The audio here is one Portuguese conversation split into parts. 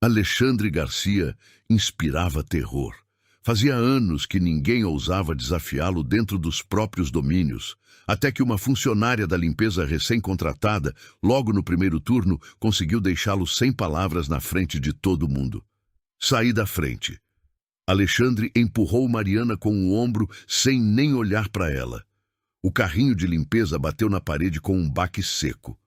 Alexandre Garcia inspirava terror. Fazia anos que ninguém ousava desafiá-lo dentro dos próprios domínios, até que uma funcionária da limpeza recém-contratada, logo no primeiro turno, conseguiu deixá-lo sem palavras na frente de todo mundo. Saí da frente. Alexandre empurrou Mariana com o ombro sem nem olhar para ela. O carrinho de limpeza bateu na parede com um baque seco.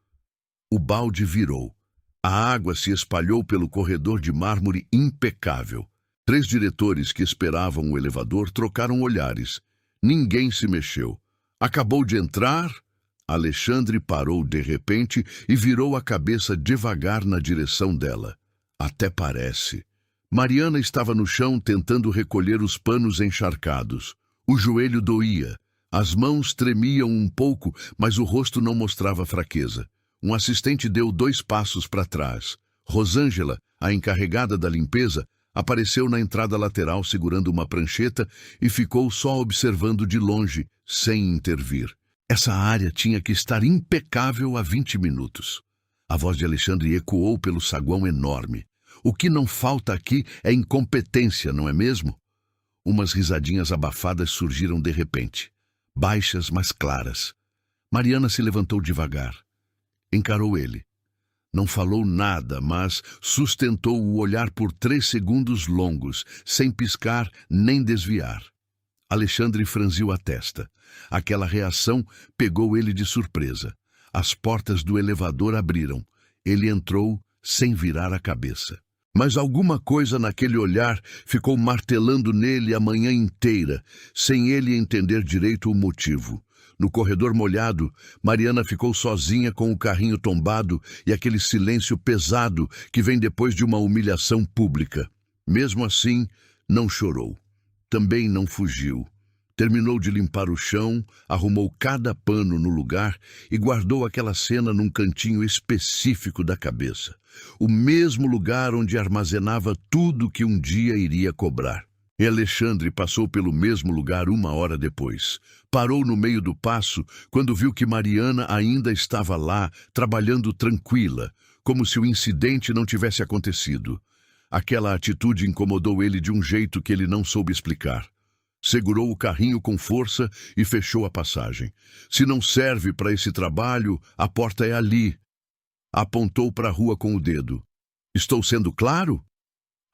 O balde virou. A água se espalhou pelo corredor de mármore impecável. 3 diretores que esperavam o elevador trocaram olhares. Ninguém se mexeu. Acabou de entrar. Alexandre parou de repente e virou a cabeça devagar na direção dela. Até parece. Mariana estava no chão tentando recolher os panos encharcados. O joelho doía. As mãos tremiam um pouco, mas o rosto não mostrava fraqueza. Um assistente deu 2 passos para trás. Rosângela, a encarregada da limpeza, apareceu na entrada lateral segurando uma prancheta e ficou só observando de longe, sem intervir. Essa área tinha que estar impecável há 20 minutos. A voz de Alexandre ecoou pelo saguão enorme. O que não falta aqui é incompetência, não é mesmo? Umas risadinhas abafadas surgiram de repente. Baixas, mas claras. Mariana se levantou devagar. Encarou ele. Não falou nada, mas sustentou o olhar por 3 segundos longos, sem piscar nem desviar. Alexandre franziu a testa. Aquela reação pegou ele de surpresa. As portas do elevador abriram. Ele entrou sem virar a cabeça. Mas alguma coisa naquele olhar ficou martelando nele a manhã inteira, sem ele entender direito o motivo. No corredor molhado, Mariana ficou sozinha com o carrinho tombado e aquele silêncio pesado que vem depois de uma humilhação pública. Mesmo assim, não chorou. Também não fugiu. Terminou de limpar o chão, arrumou cada pano no lugar e guardou aquela cena num cantinho específico da cabeça. O mesmo lugar onde armazenava tudo que um dia iria cobrar. E Alexandre passou pelo mesmo lugar 1 hora depois. Parou no meio do passo quando viu que Mariana ainda estava lá, trabalhando tranquila, como se o incidente não tivesse acontecido. Aquela atitude incomodou ele de um jeito que ele não soube explicar. Segurou o carrinho com força e fechou a passagem. Se não serve para esse trabalho, a porta é ali. Apontou para a rua com o dedo. Estou sendo claro?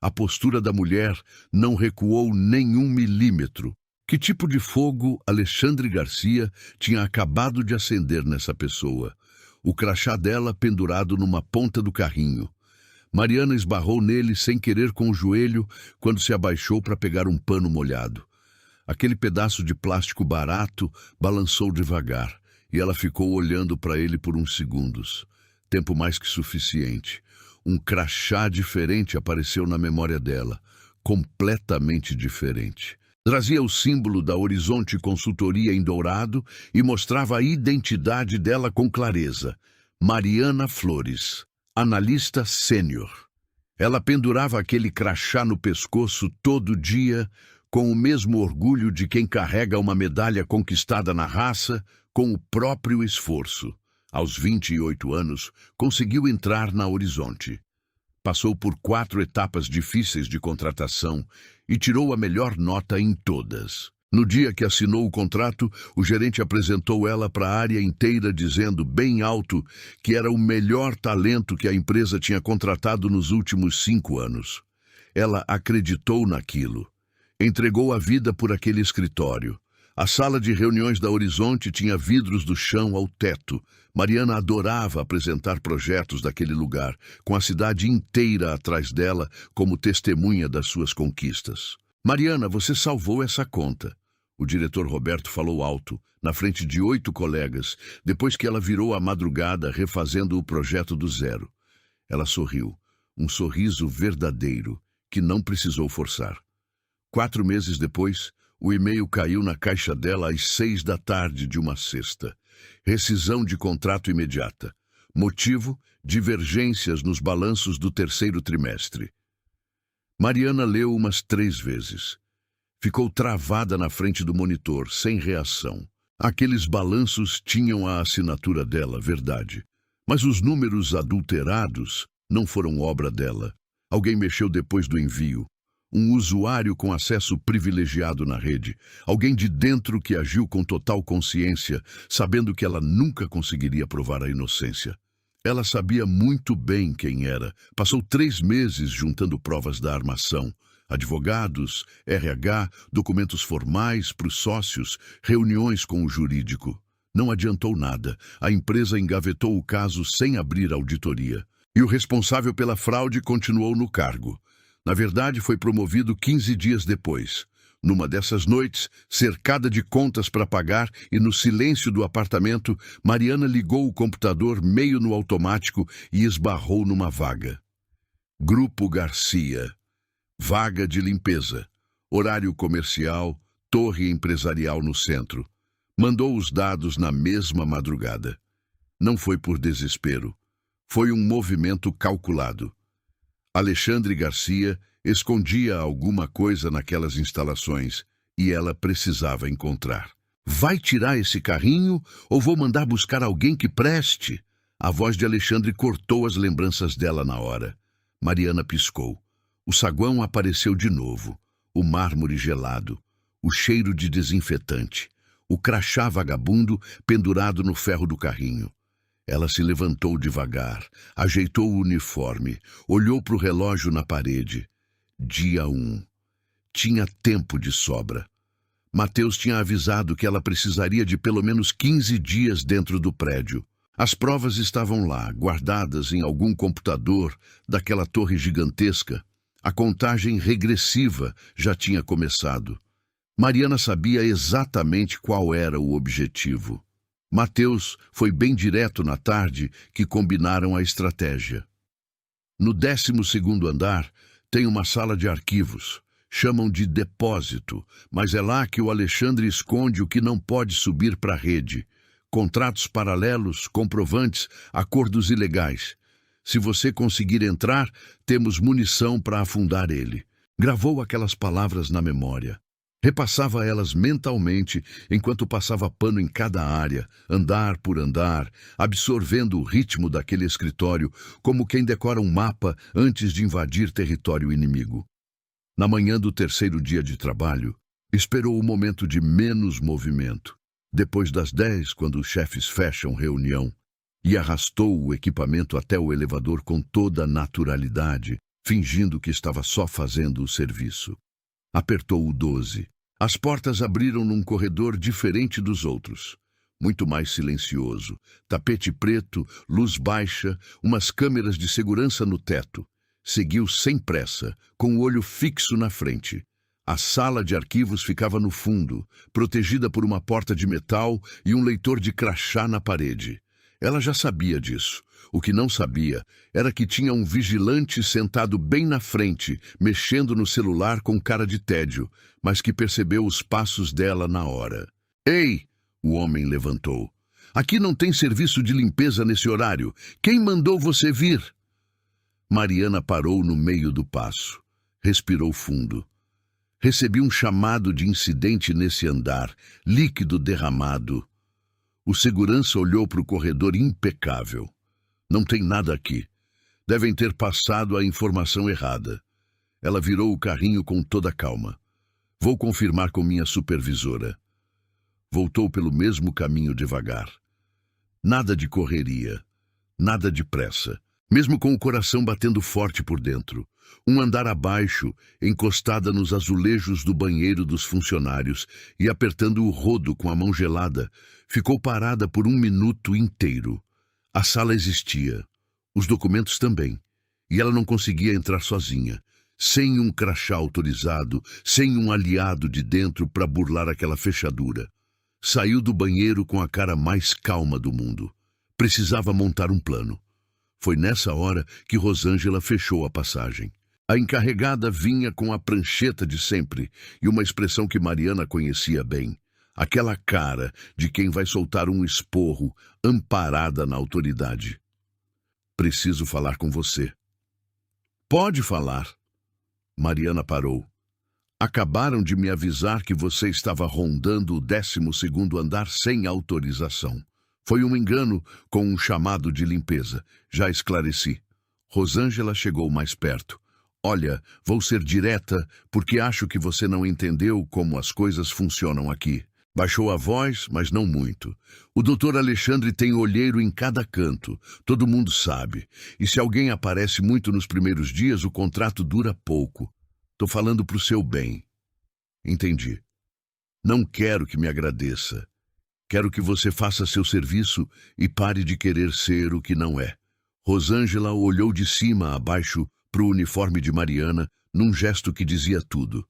A postura da mulher não recuou nem 1 milímetro. Que tipo de fogo Alexandre Garcia tinha acabado de acender nessa pessoa? O crachá dela pendurado numa ponta do carrinho. Mariana esbarrou nele sem querer com o joelho quando se abaixou para pegar um pano molhado. Aquele pedaço de plástico barato balançou devagar e ela ficou olhando para ele por uns segundos. Tempo mais que suficiente. Um crachá diferente apareceu na memória dela, completamente diferente. Trazia o símbolo da Horizonte Consultoria em dourado e mostrava a identidade dela com clareza. Mariana Flores, analista sênior. Ela pendurava aquele crachá no pescoço todo dia, com o mesmo orgulho de quem carrega uma medalha conquistada na raça, com o próprio esforço. Aos 28 anos, conseguiu entrar na Horizonte. Passou por 4 etapas difíceis de contratação e tirou a melhor nota em todas. No dia que assinou o contrato, o gerente apresentou ela para a área inteira dizendo bem alto que era o melhor talento que a empresa tinha contratado nos últimos 5 anos. Ela acreditou naquilo. Entregou a vida por aquele escritório. A sala de reuniões da Horizonte tinha vidros do chão ao teto. Mariana adorava apresentar projetos daquele lugar, com a cidade inteira atrás dela como testemunha das suas conquistas. Mariana, você salvou essa conta. O diretor Roberto falou alto, na frente de 8 colegas, depois que ela virou à madrugada refazendo o projeto do zero. Ela sorriu, um sorriso verdadeiro, que não precisou forçar. 4 meses depois, o e-mail caiu na caixa dela às 6 da tarde de uma sexta. Rescisão de contrato imediata. Motivo: divergências nos balanços do 3º trimestre. Mariana leu umas 3 vezes. Ficou travada na frente do monitor, sem reação. Aqueles balanços tinham a assinatura dela, verdade. Mas os números adulterados não foram obra dela. Alguém mexeu depois do envio. Um usuário com acesso privilegiado na rede. Alguém de dentro que agiu com total consciência, sabendo que ela nunca conseguiria provar a inocência. Ela sabia muito bem quem era. Passou 3 meses juntando provas da armação. Advogados, RH, documentos formais para os sócios, reuniões com o jurídico. Não adiantou nada. A empresa engavetou o caso sem abrir auditoria. E o responsável pela fraude continuou no cargo. Na verdade, foi promovido 15 dias depois. Numa dessas noites, cercada de contas para pagar e no silêncio do apartamento, Mariana ligou o computador meio no automático e esbarrou numa vaga. Grupo Garcia. Vaga de limpeza. Horário comercial, torre empresarial no centro. Mandou os dados na mesma madrugada. Não foi por desespero. Foi um movimento calculado. Alexandre Garcia escondia alguma coisa naquelas instalações e ela precisava encontrar. Vai tirar esse carrinho ou vou mandar buscar alguém que preste? A voz de Alexandre cortou as lembranças dela na hora. Mariana piscou. O saguão apareceu de novo. O mármore gelado. O cheiro de desinfetante. O crachá vagabundo pendurado no ferro do carrinho. Ela se levantou devagar, ajeitou o uniforme, olhou para o relógio na parede. Dia 1. Tinha tempo de sobra. Mateus tinha avisado que ela precisaria de pelo menos 15 dias dentro do prédio. As provas estavam lá, guardadas em algum computador daquela torre gigantesca. A contagem regressiva já tinha começado. Mariana sabia exatamente qual era o objetivo. Mateus foi bem direto na tarde que combinaram a estratégia. No 12º andar tem uma sala de arquivos. Chamam de depósito, mas é lá que o Alexandre esconde o que não pode subir para a rede. Contratos paralelos, comprovantes, acordos ilegais. Se você conseguir entrar, temos munição para afundar ele. Gravou aquelas palavras na memória. Repassava elas mentalmente enquanto passava pano em cada área, andar por andar, absorvendo o ritmo daquele escritório, como quem decora um mapa antes de invadir território inimigo. Na manhã do 3º dia de trabalho, esperou o momento de menos movimento, depois das 10, quando os chefes fecham reunião, e arrastou o equipamento até o elevador com toda a naturalidade, fingindo que estava só fazendo o serviço. Apertou o 12. As portas abriram num corredor diferente dos outros. Muito mais silencioso. Tapete preto, luz baixa, umas câmeras de segurança no teto. Seguiu sem pressa, com o olho fixo na frente. A sala de arquivos ficava no fundo, protegida por uma porta de metal e um leitor de crachá na parede. Ela já sabia disso. O que não sabia era que tinha um vigilante sentado bem na frente, mexendo no celular com cara de tédio, mas que percebeu os passos dela na hora. Ei! O homem levantou. Aqui não tem serviço de limpeza nesse horário. Quem mandou você vir? Mariana parou no meio do passo. Respirou fundo. Recebi um chamado de incidente nesse andar, líquido derramado. O segurança olhou para o corredor impecável. Não tem nada aqui. Devem ter passado a informação errada. Ela virou o carrinho com toda calma. Vou confirmar com minha supervisora. Voltou pelo mesmo caminho devagar. Nada de correria. Nada de pressa. Mesmo com o coração batendo forte por dentro. Um andar abaixo, encostada nos azulejos do banheiro dos funcionários e apertando o rodo com a mão gelada, ficou parada por 1 minuto inteiro. A sala existia, os documentos também, e ela não conseguia entrar sozinha, sem um crachá autorizado, sem um aliado de dentro para burlar aquela fechadura. Saiu do banheiro com a cara mais calma do mundo. Precisava montar um plano. Foi nessa hora que Rosângela fechou a passagem. A encarregada vinha com a prancheta de sempre e uma expressão que Mariana conhecia bem. Aquela cara de quem vai soltar um esporro, amparada na autoridade. Preciso falar com você. Pode falar. Mariana parou. Acabaram de me avisar que você estava rondando o 12º andar sem autorização. Foi um engano com um chamado de limpeza. Já esclareci. Rosângela chegou mais perto. Olha, vou ser direta porque acho que você não entendeu como as coisas funcionam aqui. Baixou a voz, mas não muito. O doutor Alexandre tem olheiro em cada canto, todo mundo sabe. E se alguém aparece muito nos primeiros dias, o contrato dura pouco. Tô falando pro seu bem. Entendi. Não quero que me agradeça. Quero que você faça seu serviço e pare de querer ser o que não é. Rosângela olhou de cima a baixo pro uniforme de Mariana, num gesto que dizia tudo.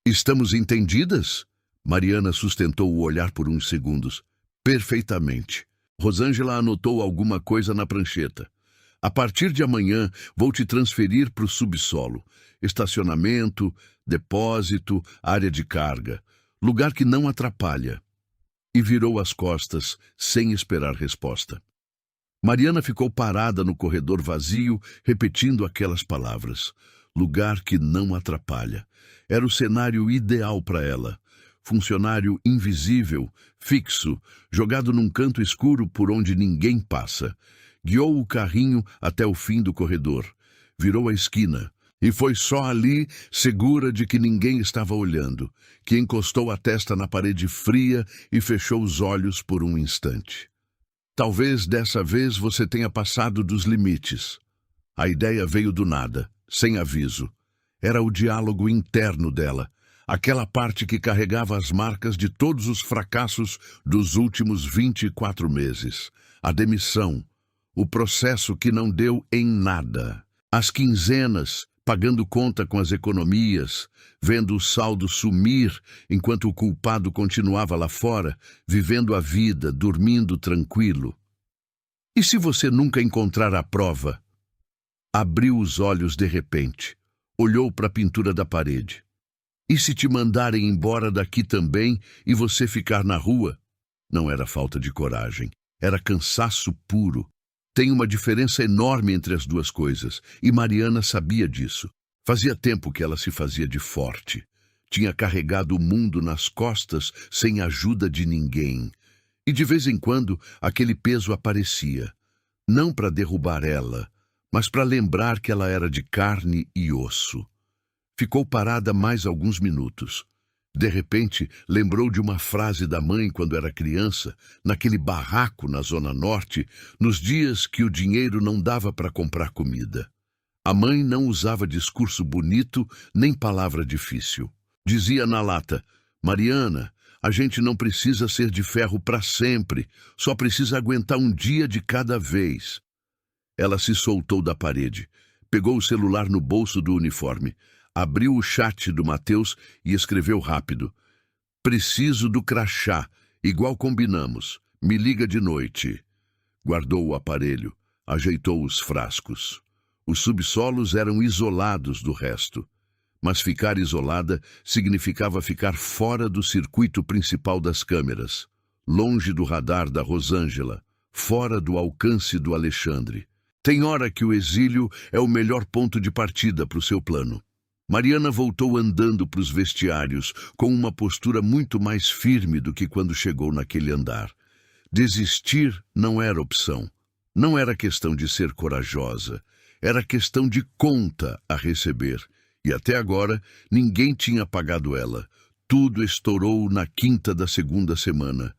Estamos entendidas? Mariana sustentou o olhar por uns segundos. Perfeitamente. Rosângela anotou alguma coisa na prancheta. A partir de amanhã, vou te transferir para o subsolo. Estacionamento, depósito, área de carga. Lugar que não atrapalha. E virou as costas, sem esperar resposta. Mariana ficou parada no corredor vazio, repetindo aquelas palavras. Lugar que não atrapalha. Era o cenário ideal para ela. Funcionário invisível, fixo, jogado num canto escuro por onde ninguém passa. Guiou o carrinho até o fim do corredor. Virou a esquina. E foi só ali, segura de que ninguém estava olhando, que encostou a testa na parede fria e fechou os olhos por um instante. Talvez dessa vez você tenha passado dos limites. A ideia veio do nada, sem aviso. Era o diálogo interno dela. Aquela parte que carregava as marcas de todos os fracassos dos últimos 24 meses. A demissão. O processo que não deu em nada. As quinzenas, pagando conta com as economias, vendo o saldo sumir enquanto o culpado continuava lá fora, vivendo a vida, dormindo tranquilo. E se você nunca encontrar a prova? Abriu os olhos de repente. Olhou para a pintura da parede. E se te mandarem embora daqui também e você ficar na rua? Não era falta de coragem, era cansaço puro. Tem uma diferença enorme entre as duas coisas, e Mariana sabia disso. Fazia tempo que ela se fazia de forte. Tinha carregado o mundo nas costas sem ajuda de ninguém. E de vez em quando aquele peso aparecia. Não para derrubar ela, mas para lembrar que ela era de carne e osso. Ficou parada mais alguns minutos. De repente, lembrou de uma frase da mãe quando era criança, naquele barraco na Zona Norte, nos dias que o dinheiro não dava para comprar comida. A mãe não usava discurso bonito nem palavra difícil. Dizia na lata: Mariana, a gente não precisa ser de ferro para sempre, só precisa aguentar um dia de cada vez. Ela se soltou da parede, pegou o celular no bolso do uniforme, abriu o chat do Matheus e escreveu rápido. Preciso do crachá, igual combinamos. Me liga de noite. Guardou o aparelho, ajeitou os frascos. Os subsolos eram isolados do resto. Mas ficar isolada significava ficar fora do circuito principal das câmeras, longe do radar da Rosângela, fora do alcance do Alexandre. Tem hora que o exílio é o melhor ponto de partida para o seu plano. Mariana voltou andando para os vestiários, com uma postura muito mais firme do que quando chegou naquele andar. Desistir não era opção. Não era questão de ser corajosa. Era questão de conta a receber. E até agora, ninguém tinha pagado ela. Tudo estourou na quinta da segunda semana.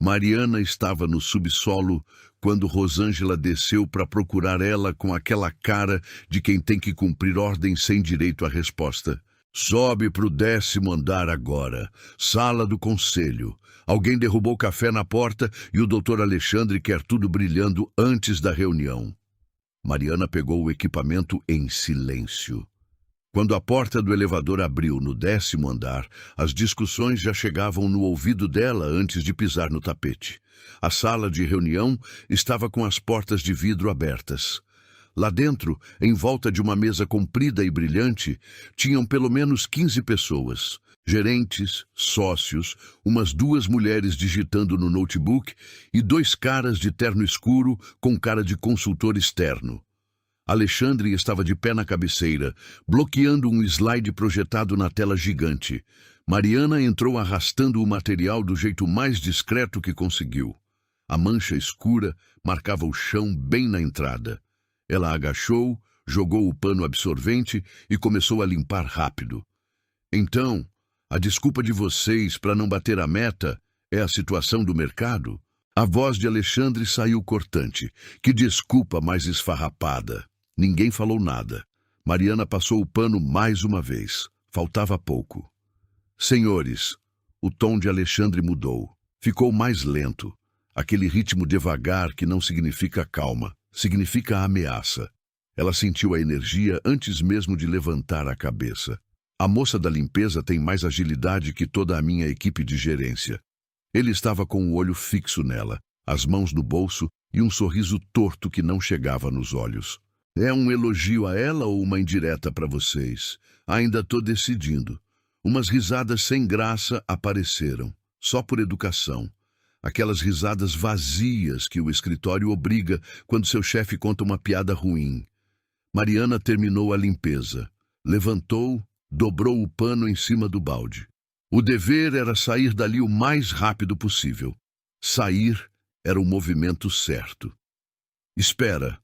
Mariana estava no subsolo quando Rosângela desceu para procurar ela com aquela cara de quem tem que cumprir ordem sem direito à resposta. Sobe para o 10º andar agora. Sala do conselho. Alguém derrubou café na porta e o doutor Alexandre quer tudo brilhando antes da reunião. Mariana pegou o equipamento em silêncio. Quando a porta do elevador abriu no 10º andar, as discussões já chegavam no ouvido dela antes de pisar no tapete. A sala de reunião estava com as portas de vidro abertas. Lá dentro, em volta de uma mesa comprida e brilhante, tinham pelo menos 15 pessoas. Gerentes, sócios, umas 2 mulheres digitando no notebook e 2 caras de terno escuro com cara de consultor externo. Alexandre estava de pé na cabeceira, bloqueando um slide projetado na tela gigante. Mariana entrou arrastando o material do jeito mais discreto que conseguiu. A mancha escura marcava o chão bem na entrada. Ela agachou, jogou o pano absorvente e começou a limpar rápido. Então, a desculpa de vocês para não bater a meta é a situação do mercado? A voz de Alexandre saiu cortante. Que desculpa mais esfarrapada. Ninguém falou nada. Mariana passou o pano mais uma vez. Faltava pouco. Senhores, o tom de Alexandre mudou. Ficou mais lento. Aquele ritmo devagar que não significa calma, significa ameaça. Ela sentiu a energia antes mesmo de levantar a cabeça. A moça da limpeza tem mais agilidade que toda a minha equipe de gerência. Ele estava com o olho fixo nela, as mãos no bolso e um sorriso torto que não chegava nos olhos. É um elogio a ela ou uma indireta para vocês? Ainda estou decidindo. Umas risadas sem graça apareceram, só por educação. Aquelas risadas vazias que o escritório obriga quando seu chefe conta uma piada ruim. Mariana terminou a limpeza. Levantou, dobrou o pano em cima do balde. O dever era sair dali o mais rápido possível. Sair era o movimento certo. Espera.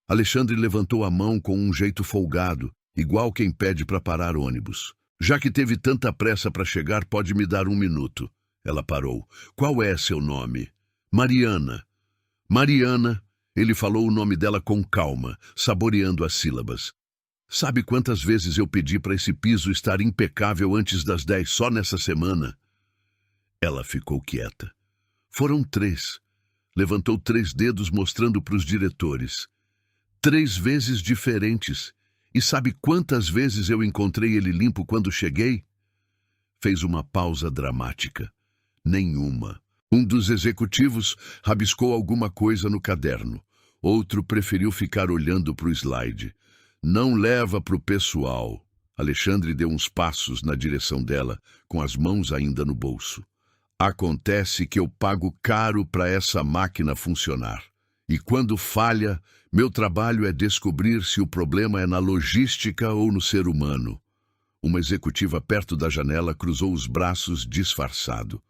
Alexandre levantou a mão com um jeito folgado, igual quem pede para parar ônibus. Já que teve tanta pressa para chegar, pode me dar 1 minuto. Ela parou. Qual é seu nome? Mariana. Mariana. Ele falou o nome dela com calma, saboreando as sílabas. Sabe quantas vezes eu pedi para esse piso estar impecável antes das 10 só nessa semana? Ela ficou quieta. Foram 3. Levantou 3 dedos mostrando para os diretores. 3 vezes diferentes. E sabe quantas vezes eu encontrei ele limpo quando cheguei? Fez uma pausa dramática. Nenhuma. Um dos executivos rabiscou alguma coisa no caderno. Outro preferiu ficar olhando para o slide. Não leva para o pessoal. Alexandre deu uns passos na direção dela, com as mãos ainda no bolso. Acontece que eu pago caro para essa máquina funcionar. E quando falha, meu trabalho é descobrir se o problema é na logística ou no ser humano. Uma executiva perto da janela cruzou os braços disfarçado.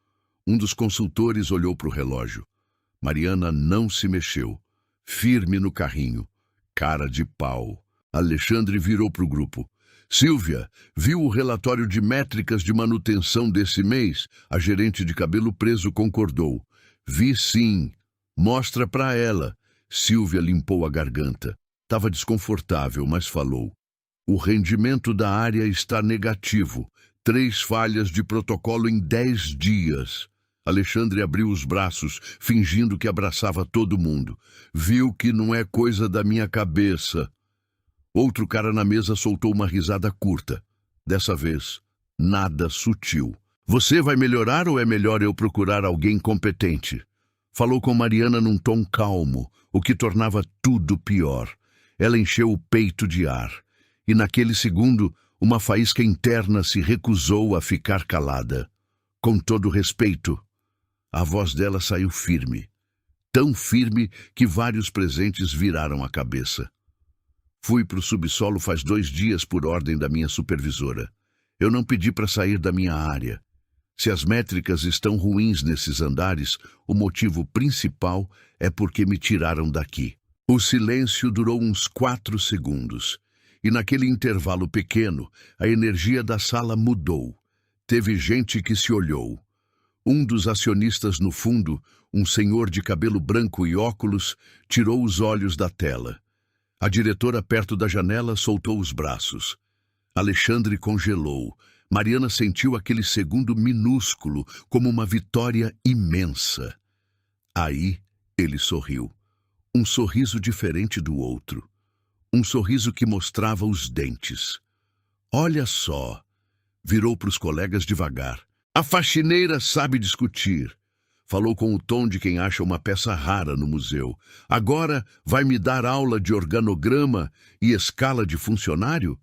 Um dos consultores olhou para o relógio. Mariana não se mexeu, firme no carrinho, cara de pau. Alexandre virou para o grupo. Silvia, viu o relatório de métricas de manutenção desse mês? A gerente de cabelo preso concordou. Vi sim. Mostra para ela. Silvia limpou a garganta. Estava desconfortável, mas falou. O rendimento da área está negativo. 3 falhas de protocolo em 10 dias. Alexandre abriu os braços, fingindo que abraçava todo mundo. Viu que não é coisa da minha cabeça. Outro cara na mesa soltou uma risada curta. Dessa vez, nada sutil. Você vai melhorar ou é melhor eu procurar alguém competente? Falou com Mariana num tom calmo, o que tornava tudo pior. Ela encheu o peito de ar. E naquele segundo, uma faísca interna se recusou a ficar calada. Com todo respeito, a voz dela saiu firme. Tão firme que vários presentes viraram a cabeça. Fui para o subsolo faz 2 dias por ordem da minha supervisora. Eu não pedi para sair da minha área. Se as métricas estão ruins nesses andares, o motivo principal é porque me tiraram daqui. O silêncio durou uns 4 segundos. E naquele intervalo pequeno, a energia da sala mudou. Teve gente que se olhou. Um dos acionistas no fundo, um senhor de cabelo branco e óculos, tirou os olhos da tela. A diretora perto da janela soltou os braços. Alexandre congelou. Mariana sentiu aquele segundo minúsculo como uma vitória imensa. Aí ele sorriu. Um sorriso diferente do outro. Um sorriso que mostrava os dentes. Olha só. Virou para os colegas devagar. A faxineira sabe discutir. Falou com o tom de quem acha uma peça rara no museu. Agora vai me dar aula de organograma e escala de funcionário?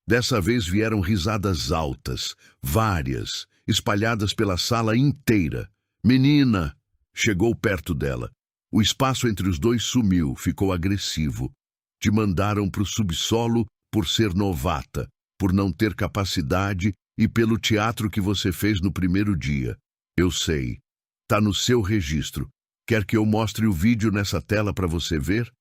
Dessa vez vieram risadas altas, várias, espalhadas pela sala inteira. Menina! Chegou perto dela. O espaço entre os dois sumiu, ficou agressivo. Te mandaram para o subsolo por ser novata, por não ter capacidade e pelo teatro que você fez no primeiro dia. Eu sei. Tá no seu registro. Quer que eu mostre o vídeo nessa tela para você ver?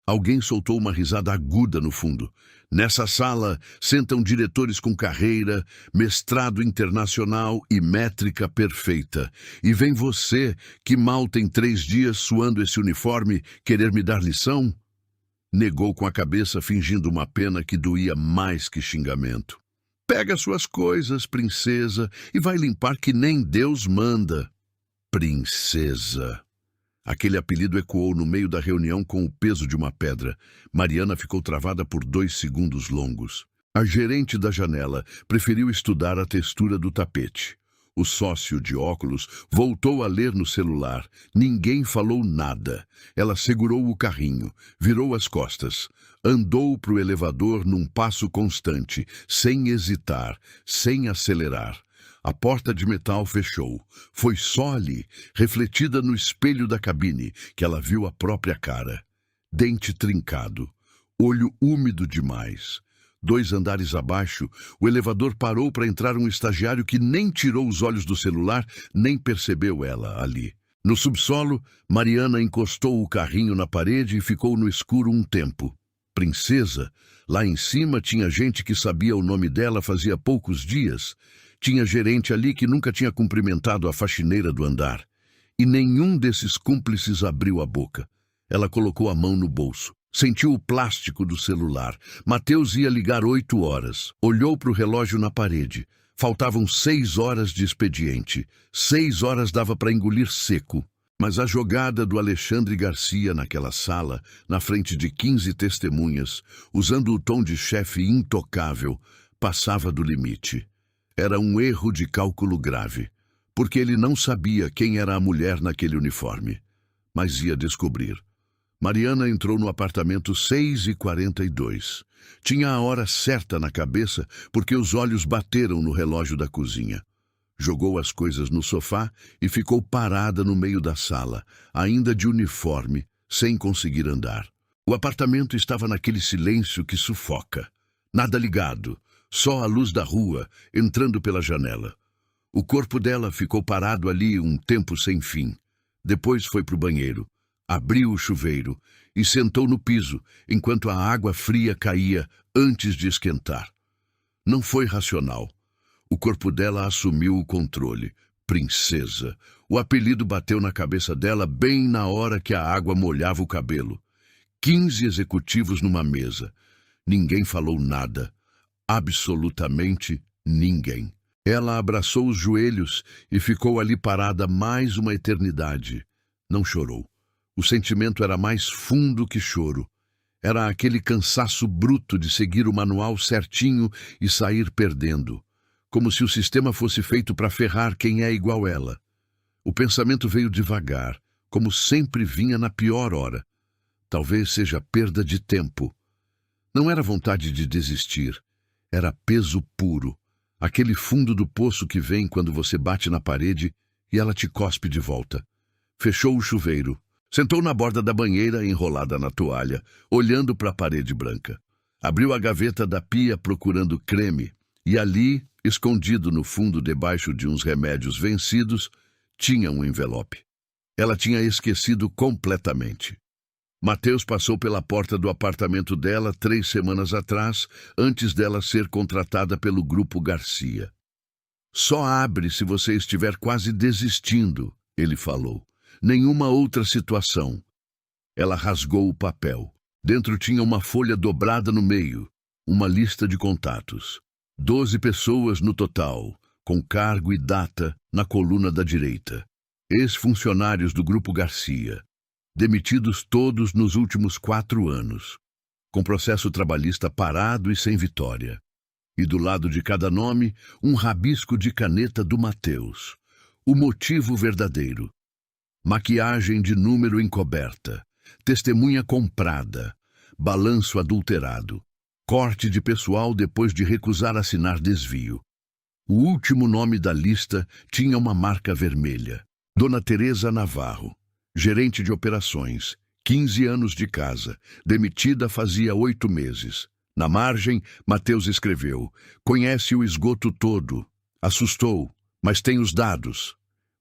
Alguém soltou uma risada aguda no fundo. Nessa sala sentam diretores com carreira, mestrado internacional e métrica perfeita. E vem você, que mal tem 3 dias suando esse uniforme, querer me dar lição? Negou com a cabeça, fingindo uma pena que doía mais que xingamento. Pega suas coisas, princesa, e vai limpar que nem Deus manda. Princesa. Aquele apelido ecoou no meio da reunião com o peso de uma pedra. Mariana ficou travada por 2 segundos longos. A gerente da janela preferiu estudar a textura do tapete. O sócio de óculos voltou a ler no celular. Ninguém falou nada. Ela segurou o carrinho, virou as costas, andou para o elevador num passo constante, sem hesitar, sem acelerar. A porta de metal fechou. Foi só ali, refletida no espelho da cabine, que ela viu a própria cara. Dente trincado, olho úmido demais. 2 andares abaixo, o elevador parou para entrar um estagiário que nem tirou os olhos do celular, nem percebeu ela ali. No subsolo, Mariana encostou o carrinho na parede e ficou no escuro um tempo. Princesa, lá em cima tinha gente que sabia o nome dela fazia poucos dias. Tinha gerente ali que nunca tinha cumprimentado a faxineira do andar. E nenhum desses cúmplices abriu a boca. Ela colocou a mão no bolso. Sentiu o plástico do celular. Mateus ia ligar 8 horas. Olhou para o relógio na parede. Faltavam 6 horas de expediente. 6 horas dava para engolir seco. Mas a jogada do Alexandre Garcia naquela sala, na frente de 15 testemunhas, usando o tom de chefe intocável, passava do limite. Era um erro de cálculo grave, porque ele não sabia quem era a mulher naquele uniforme. Mas ia descobrir. Mariana entrou no apartamento 6h42. Tinha a hora certa na cabeça, porque os olhos bateram no relógio da cozinha. Jogou as coisas no sofá e ficou parada no meio da sala, ainda de uniforme, sem conseguir andar. O apartamento estava naquele silêncio que sufoca. Nada ligado. Só a luz da rua, entrando pela janela. O corpo dela ficou parado ali um tempo sem fim. Depois foi para o banheiro, abriu o chuveiro e sentou no piso, enquanto a água fria caía antes de esquentar. Não foi racional. O corpo dela assumiu o controle. Princesa. O apelido bateu na cabeça dela bem na hora que a água molhava o cabelo. 15 executivos numa mesa. Ninguém falou nada. Absolutamente ninguém. Ela abraçou os joelhos e ficou ali parada mais uma eternidade. Não chorou. O sentimento era mais fundo que choro. Era aquele cansaço bruto de seguir o manual certinho e sair perdendo. Como se o sistema fosse feito para ferrar quem é igual ela. O pensamento veio devagar, como sempre vinha na pior hora. Talvez seja perda de tempo. Não era vontade de desistir. Era peso puro, aquele fundo do poço que vem quando você bate na parede e ela te cospe de volta. Fechou o chuveiro, sentou na borda da banheira enrolada na toalha, olhando para a parede branca. Abriu a gaveta da pia procurando creme e ali, escondido no fundo debaixo de uns remédios vencidos, tinha um envelope. Ela tinha esquecido completamente. Mateus passou pela porta do apartamento dela 3 semanas atrás, antes dela ser contratada pelo Grupo Garcia. Só abre se você estiver quase desistindo, ele falou. Nenhuma outra situação. Ela rasgou o papel. Dentro tinha uma folha dobrada no meio, uma lista de contatos. 12 pessoas no total, com cargo e data na coluna da direita. Ex-funcionários do Grupo Garcia. Demitidos todos nos últimos 4 anos, com processo trabalhista parado e sem vitória. E do lado de cada nome, um rabisco de caneta do Mateus. O motivo verdadeiro. Maquiagem de número encoberta, testemunha comprada, balanço adulterado, corte de pessoal depois de recusar assinar desvio. O último nome da lista tinha uma marca vermelha. Dona Teresa Navarro. Gerente de operações, 15 anos de casa, demitida fazia 8 meses. Na margem, Mateus escreveu: conhece o esgoto todo. Assustou, mas tem os dados.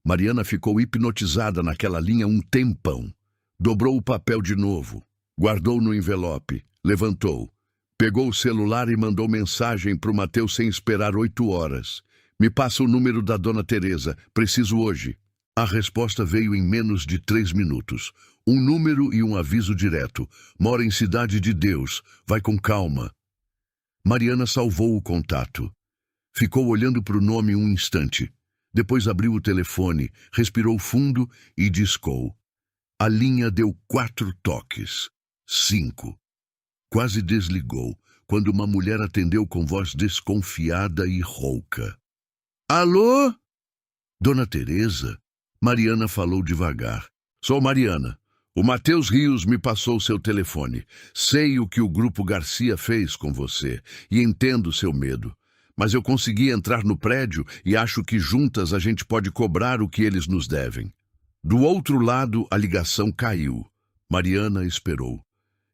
Mariana ficou hipnotizada naquela linha um tempão. Dobrou o papel de novo. Guardou no envelope, levantou. Pegou o celular e mandou mensagem para o Mateus sem esperar 8 horas. Me passa o número da Dona Teresa, preciso hoje. A resposta veio em menos de 3 minutos. Um número e um aviso direto. Mora em Cidade de Deus, vai com calma. Mariana salvou o contato. Ficou olhando para o nome um instante. Depois abriu o telefone, respirou fundo e discou. A linha deu 4 toques. 5. Quase desligou, quando uma mulher atendeu com voz desconfiada e rouca. Alô? Dona Teresa? Mariana falou devagar. Sou Mariana. O Mateus Rios me passou seu telefone. Sei o que o Grupo Garcia fez com você e entendo seu medo. Mas eu consegui entrar no prédio e acho que juntas a gente pode cobrar o que eles nos devem. Do outro lado, a ligação caiu. Mariana esperou.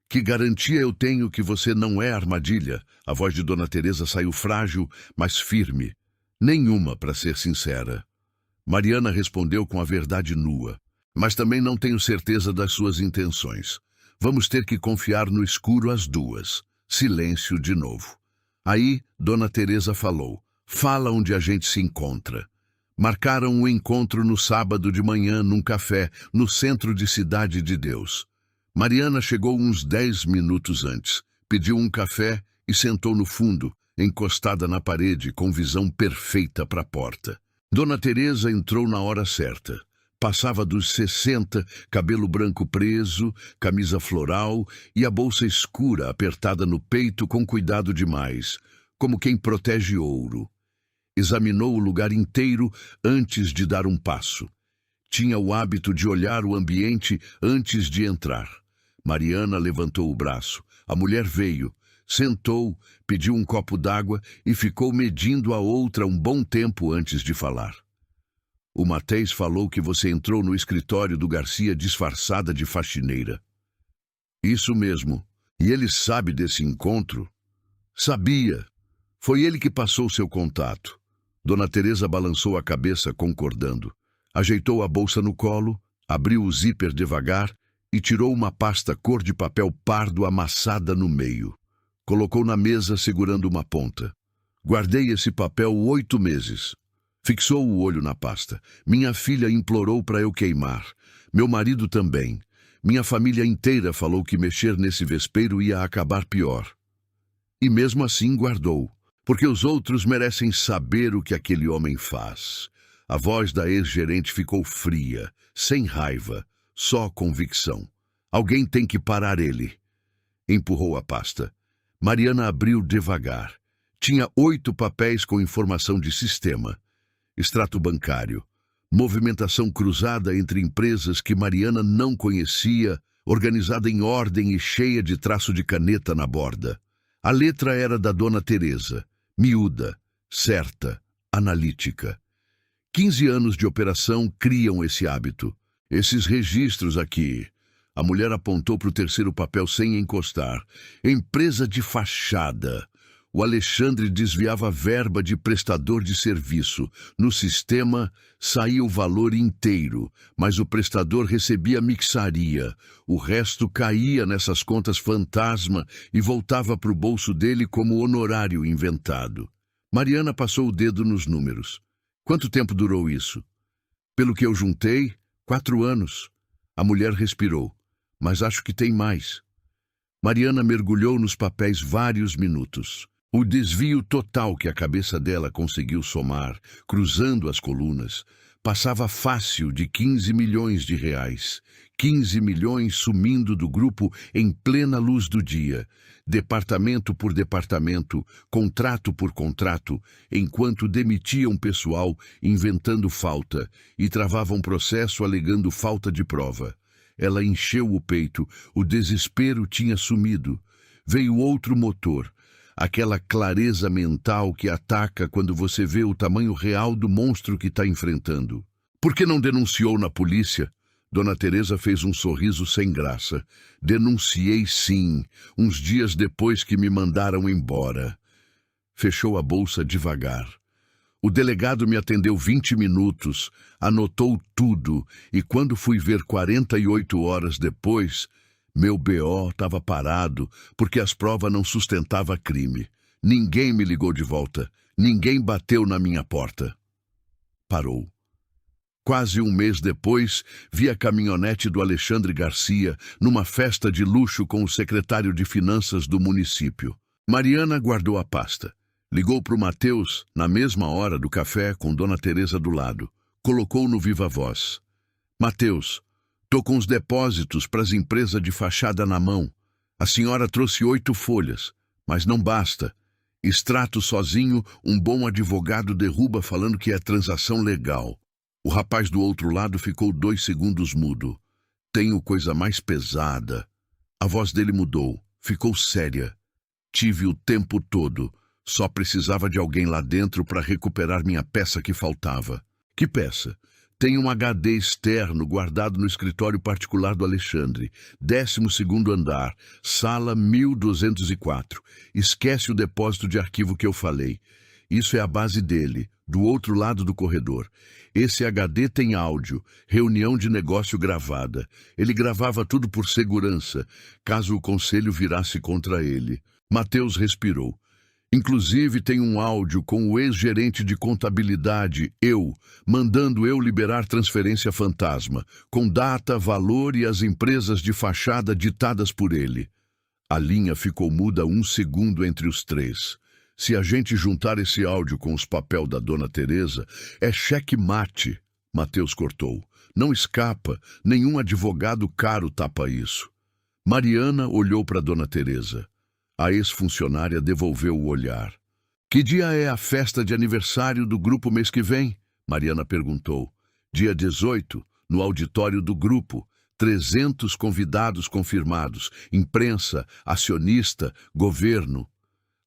Que garantia eu tenho que você não é armadilha? A voz de Dona Teresa saiu frágil, mas firme. Nenhuma, para ser sincera. Mariana respondeu com a verdade nua. Mas também não tenho certeza das suas intenções. Vamos ter que confiar no escuro as duas. Silêncio de novo. Aí, Dona Teresa falou. Fala onde a gente se encontra. Marcaram um encontro no sábado de manhã num café, no centro de Cidade de Deus. Mariana chegou uns 10 minutos antes, pediu um café e sentou no fundo, encostada na parede, com visão perfeita para a porta. Dona Teresa entrou na hora certa. Passava dos 60, cabelo branco preso, camisa floral e a bolsa escura apertada no peito com cuidado demais, como quem protege ouro. Examinou o lugar inteiro antes de dar um passo. Tinha o hábito de olhar o ambiente antes de entrar. Mariana levantou o braço. A mulher veio, sentou, pediu um copo d'água e ficou medindo a outra um bom tempo antes de falar. O Mateus falou que você entrou no escritório do Garcia disfarçada de faxineira. Isso mesmo. E ele sabe desse encontro? Sabia. Foi ele que passou seu contato. Dona Teresa balançou a cabeça, concordando. Ajeitou a bolsa no colo, abriu o zíper devagar e tirou uma pasta cor de papel pardo amassada no meio. Colocou na mesa segurando uma ponta. Guardei esse papel 8 meses. Fixou o olho na pasta. Minha filha implorou para eu queimar. Meu marido também. Minha família inteira falou que mexer nesse vespeiro ia acabar pior. E mesmo assim guardou, porque os outros merecem saber o que aquele homem faz. A voz da ex-gerente ficou fria, sem raiva, só convicção. Alguém tem que parar ele. Empurrou a pasta. Mariana abriu devagar. Tinha 8 papéis com informação de sistema. Extrato bancário, movimentação cruzada entre empresas que Mariana não conhecia, organizada em ordem e cheia de traço de caneta na borda. A letra era da Dona Teresa, miúda, certa, analítica. 15 anos de operação criam esse hábito. Esses registros aqui. A mulher apontou para o terceiro papel sem encostar. Empresa de fachada. O Alexandre desviava verba de prestador de serviço. No sistema, saía o valor inteiro, mas o prestador recebia mixaria. O resto caía nessas contas fantasma e voltava para o bolso dele como honorário inventado. Mariana passou o dedo nos números. Quanto tempo durou isso? Pelo que eu juntei, 4 anos. A mulher respirou. Mas acho que tem mais. Mariana mergulhou nos papéis vários minutos. O desvio total que a cabeça dela conseguiu somar, cruzando as colunas, passava fácil de 15 milhões de reais. 15 milhões sumindo do grupo em plena luz do dia, departamento por departamento, contrato por contrato, enquanto demitiam pessoal inventando falta e travavam processo alegando falta de prova. Ela encheu o peito, o desespero tinha sumido. Veio outro motor. Aquela clareza mental que ataca quando você vê o tamanho real do monstro que está enfrentando. Por que não denunciou na polícia? Dona Teresa fez um sorriso sem graça. Denunciei sim, uns dias depois que me mandaram embora. Fechou a bolsa devagar. O delegado me atendeu 20 minutos, anotou tudo, e quando fui ver 48 horas depois, Meu BO estava parado porque as provas não sustentavam crime. Ninguém me ligou de volta. Ninguém bateu na minha porta. Parou. Quase um mês depois, vi a caminhonete do Alexandre Garcia numa festa de luxo com o secretário de Finanças do município. Mariana guardou a pasta. Ligou para o Matheus, na mesma hora do café, com Dona Teresa do lado. Colocou no viva voz. Matheus, tô com os depósitos para as empresas de fachada na mão. A senhora trouxe 8 folhas, mas não basta. Extrato sozinho, um bom advogado derruba falando que é transação legal. O rapaz do outro lado ficou 2 segundos mudo. Tenho coisa mais pesada. A voz dele mudou, ficou séria. Tive o tempo todo. Só precisava de alguém lá dentro para recuperar minha peça que faltava. Que peça? Tem um HD externo guardado no escritório particular do Alexandre, 12º andar, sala 1204. Esquece o depósito de arquivo que eu falei. Isso é a base dele, do outro lado do corredor. Esse HD tem áudio, reunião de negócio gravada. Ele gravava tudo por segurança, caso o conselho virasse contra ele. Matheus respirou. Inclusive tem um áudio com o ex-gerente de contabilidade, mandando eu liberar transferência fantasma, com data, valor e as empresas de fachada ditadas por ele. A linha ficou muda 1 segundo entre os 3. Se a gente juntar esse áudio com os papéis da Dona Teresa, é cheque-mate. Matheus cortou. Não escapa, nenhum advogado caro tapa isso. Mariana olhou para Dona Teresa. A ex-funcionária devolveu o olhar. Que dia é a festa de aniversário do grupo mês que vem? Mariana perguntou. Dia 18, no auditório do grupo. 300 convidados confirmados. Imprensa, acionista, governo.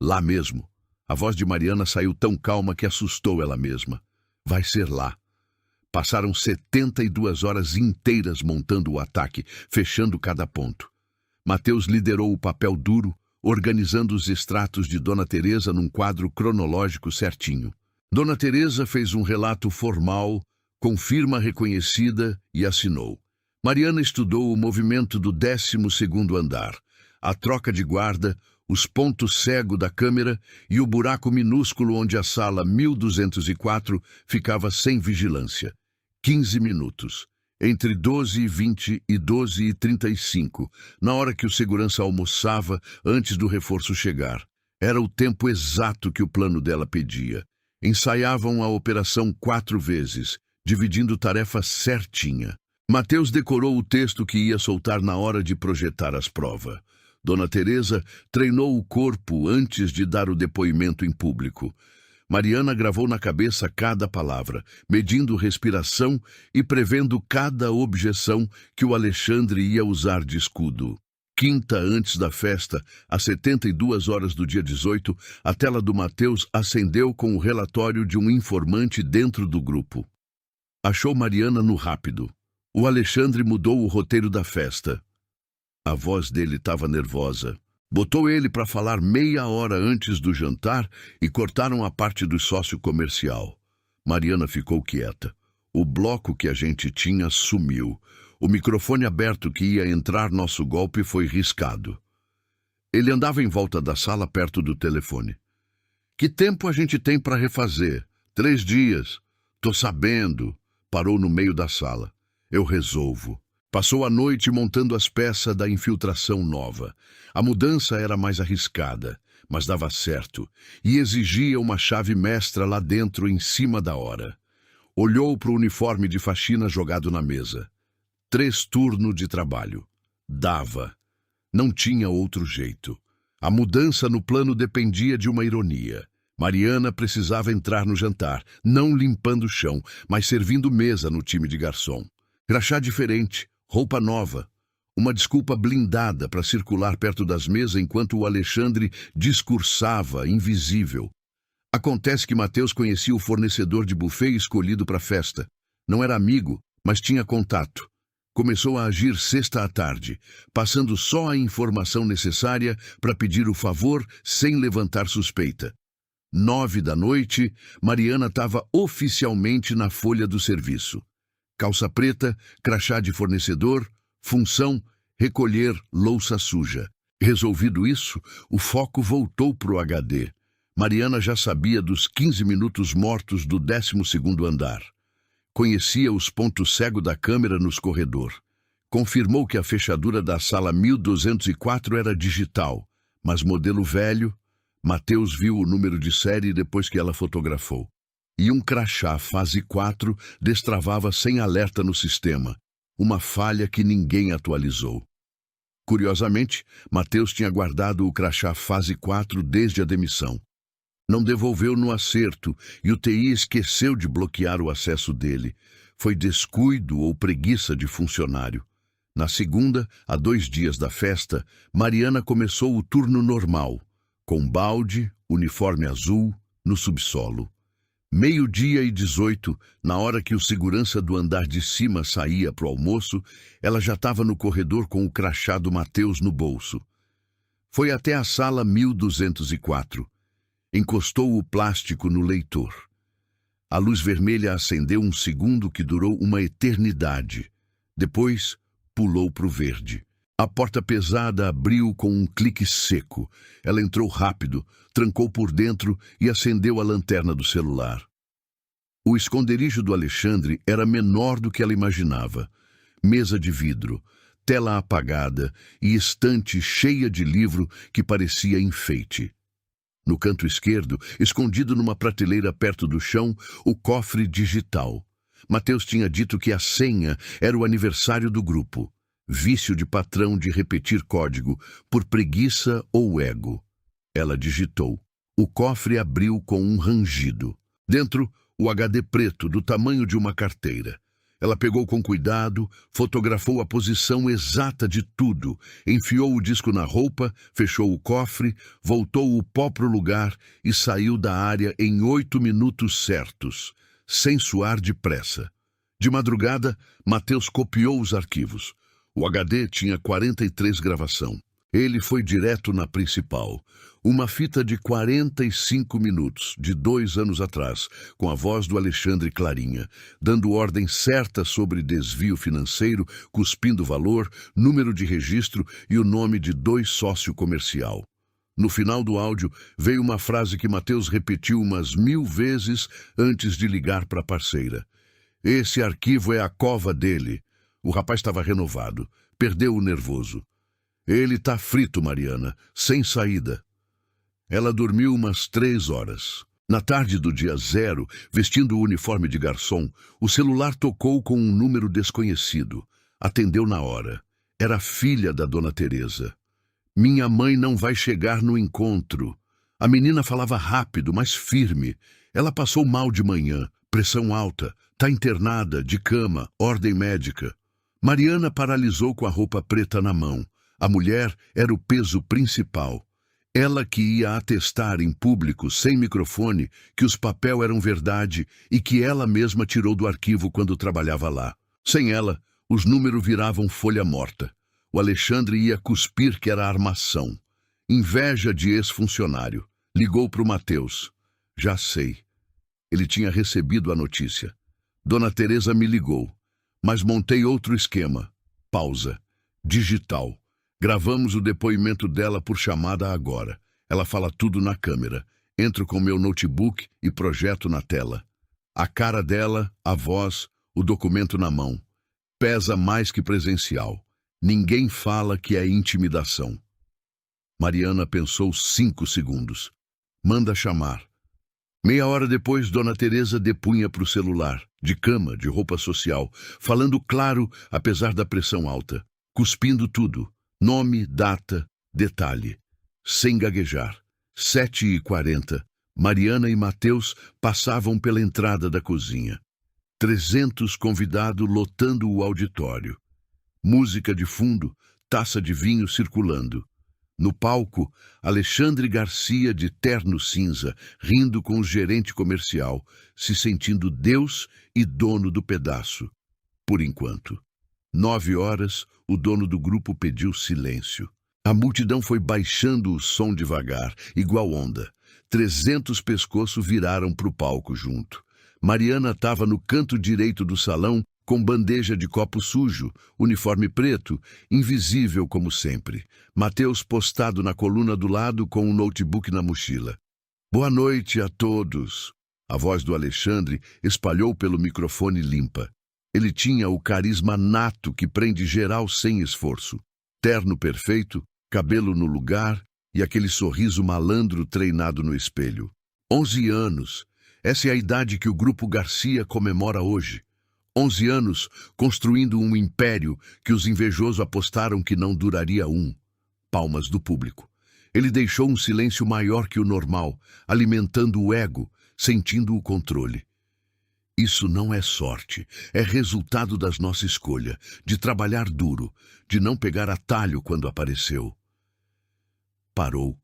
Lá mesmo. A voz de Mariana saiu tão calma que assustou ela mesma. Vai ser lá. Passaram 72 horas inteiras montando o ataque, fechando cada ponto. Matheus liderou o papel duro, organizando os extratos de Dona Teresa num quadro cronológico certinho. Dona Teresa fez um relato formal, com firma reconhecida e assinou. Mariana estudou o movimento do 12º andar, a troca de guarda, os pontos cegos da câmera e o buraco minúsculo onde a sala 1204 ficava sem vigilância. 15 minutos. Entre 12h20 e 12h35, na hora que o segurança almoçava antes do reforço chegar. Era o tempo exato que o plano dela pedia. Ensaiavam a operação 4 vezes, dividindo tarefa certinha. Matheus decorou o texto que ia soltar na hora de projetar as provas. Dona Teresa treinou o corpo antes de dar o depoimento em público. Mariana gravou na cabeça cada palavra, medindo respiração e prevendo cada objeção que o Alexandre ia usar de escudo. Quinta antes da festa, às 72 horas do dia 18, a tela do Matheus acendeu com o relatório de um informante dentro do grupo. Achou Mariana no rápido. O Alexandre mudou o roteiro da festa. A voz dele estava nervosa. Botou ele para falar meia hora antes do jantar e cortaram a parte do sócio comercial. Mariana ficou quieta. O bloco que a gente tinha sumiu. O microfone aberto que ia entrar nosso golpe foi riscado. Ele andava em volta da sala perto do telefone. Que tempo a gente tem para refazer? 3 dias. Tô sabendo. Parou no meio da sala. Eu resolvo. Passou a noite montando as peças da infiltração nova. A mudança era mais arriscada, mas dava certo, e exigia uma chave mestra lá dentro em cima da hora. Olhou para o uniforme de faxina jogado na mesa. 3 turnos de trabalho. Dava. Não tinha outro jeito. A mudança no plano dependia de uma ironia. Mariana precisava entrar no jantar, não limpando o chão, mas servindo mesa no time de garçom. Crachá diferente. Roupa nova, uma desculpa blindada para circular perto das mesas enquanto o Alexandre discursava, invisível. Acontece que Matheus conhecia o fornecedor de buffet escolhido para a festa. Não era amigo, mas tinha contato. Começou a agir sexta à tarde, passando só a informação necessária para pedir o favor sem levantar suspeita. 9 da noite, Mariana estava oficialmente na folha do serviço. Calça preta, crachá de fornecedor, função, recolher louça suja. Resolvido isso, o foco voltou para o HD. Mariana já sabia dos 15 minutos mortos do 12º andar. Conhecia os pontos cegos da câmera nos corredor. Confirmou que a fechadura da sala 1204 era digital, mas modelo velho. Matheus viu o número de série depois que ela fotografou. E um crachá fase 4 destravava sem alerta no sistema, uma falha que ninguém atualizou. Curiosamente, Matheus tinha guardado o crachá fase 4 desde a demissão. Não devolveu no acerto e o TI esqueceu de bloquear o acesso dele. Foi descuido ou preguiça de funcionário. Na segunda, a 2 dias da festa, Mariana começou o turno normal, com balde, uniforme azul, no subsolo. 12:18, na hora que o segurança do andar de cima saía para o almoço, ela já estava no corredor com o crachá do Matheus no bolso. Foi até a sala 1204. Encostou o plástico no leitor. A luz vermelha acendeu um segundo que durou uma eternidade. Depois, pulou para o verde. A porta pesada abriu com um clique seco. Ela entrou rápido, trancou por dentro e acendeu a lanterna do celular. O esconderijo do Alexandre era menor do que ela imaginava. Mesa de vidro, tela apagada e estante cheia de livro que parecia enfeite. No canto esquerdo, escondido numa prateleira perto do chão, o cofre digital. Matheus tinha dito que a senha era o aniversário do grupo. Vício de patrão de repetir código, por preguiça ou ego. Ela digitou. O cofre abriu com um rangido. Dentro, o HD preto, do tamanho de uma carteira. Ela pegou com cuidado, fotografou a posição exata de tudo, enfiou o disco na roupa, fechou o cofre, voltou o pó para o lugar e saiu da área em 8 minutos certos, sem suar depressa. De madrugada, Matheus copiou os arquivos. O HD tinha 43 gravação. Ele foi direto na principal. Uma fita de 45 minutos, de 2 anos atrás, com a voz do Alexandre clarinha, dando ordem certa sobre desvio financeiro, cuspindo valor, número de registro e o nome de 2 sócio comercial. No final do áudio, veio uma frase que Matheus repetiu umas 1000 vezes antes de ligar para a parceira. Esse arquivo é a cova dele. O rapaz estava renovado. Perdeu o nervoso. Ele tá frito, Mariana, sem saída. Ela dormiu umas 3 horas. Na tarde do dia 0, vestindo o uniforme de garçom, o celular tocou com um número desconhecido. Atendeu na hora. Era a filha da Dona Teresa. Minha mãe não vai chegar no encontro. A menina falava rápido, mas firme. Ela passou mal de manhã, pressão alta, tá internada, de cama, ordem médica. Mariana paralisou com a roupa preta na mão. A mulher era o peso principal. Ela que ia atestar em público, sem microfone, que os papéis eram verdade e que ela mesma tirou do arquivo quando trabalhava lá. Sem ela, os números viravam folha morta. O Alexandre ia cuspir que era armação. Inveja de ex-funcionário. Ligou para o Matheus. Já sei. Ele tinha recebido a notícia. Dona Teresa me ligou. Mas montei outro esquema. Pausa. Digital. Gravamos o depoimento dela por chamada agora. Ela fala tudo na câmera. Entro com meu notebook e projeto na tela. A cara dela, a voz, o documento na mão. Pesa mais que presencial. Ninguém fala que é intimidação. Mariana pensou 5 segundos. Manda chamar. Meia hora depois, Dona Teresa depunha para o celular, de cama, de roupa social, falando claro, apesar da pressão alta, cuspindo tudo. Nome, data, detalhe. Sem gaguejar. 7h40, Mariana e Matheus passavam pela entrada da cozinha. 300 convidados lotando o auditório. Música de fundo, taça de vinho circulando. No palco, Alexandre Garcia de terno cinza, rindo com o gerente comercial, se sentindo Deus e dono do pedaço. Por enquanto. 9 horas, o dono do grupo pediu silêncio. A multidão foi baixando o som devagar, igual onda. 300 pescoços viraram para o palco junto. Mariana estava no canto direito do salão, com bandeja de copo sujo, uniforme preto, invisível como sempre. Mateus postado na coluna do lado com um notebook na mochila. Boa noite a todos. A voz do Alexandre espalhou pelo microfone limpa. Ele tinha o carisma nato que prende geral sem esforço. Terno perfeito, cabelo no lugar e aquele sorriso malandro treinado no espelho. 11 anos. Essa é a idade que o Grupo Garcia comemora hoje. 11 anos construindo um império que os invejosos apostaram que não duraria um. Palmas do público. Ele deixou um silêncio maior que o normal, alimentando o ego, sentindo o controle. Isso não é sorte, é resultado das nossa escolha, de trabalhar duro, de não pegar atalho quando apareceu. Parou.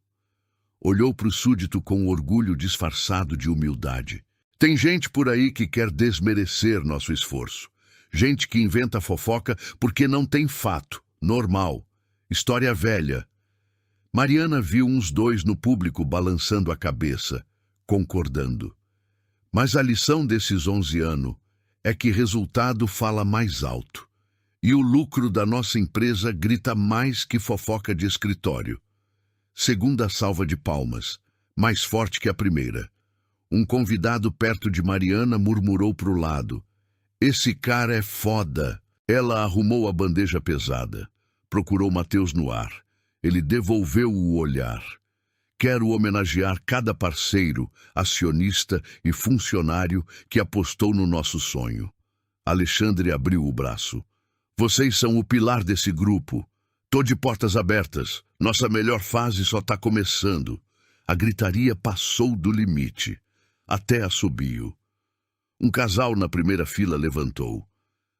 Olhou para o súdito com orgulho disfarçado de humildade. Tem gente por aí que quer desmerecer nosso esforço. Gente que inventa fofoca porque não tem fato. Normal. História velha. Mariana viu uns dois no público balançando a cabeça, concordando. Mas a lição desses 11 anos é que resultado fala mais alto. E o lucro da nossa empresa grita mais que fofoca de escritório. Segunda salva de palmas, mais forte que a primeira. Um convidado perto de Mariana murmurou pro lado. Esse cara é foda. Ela arrumou a bandeja pesada. Procurou Mateus no ar. Ele devolveu o olhar. Quero homenagear cada parceiro, acionista e funcionário que apostou no nosso sonho. Alexandre abriu o braço. Vocês são o pilar desse grupo. Tô de portas abertas. Nossa melhor fase só tá começando. A gritaria passou do limite. Até assobio. Um casal na primeira fila levantou.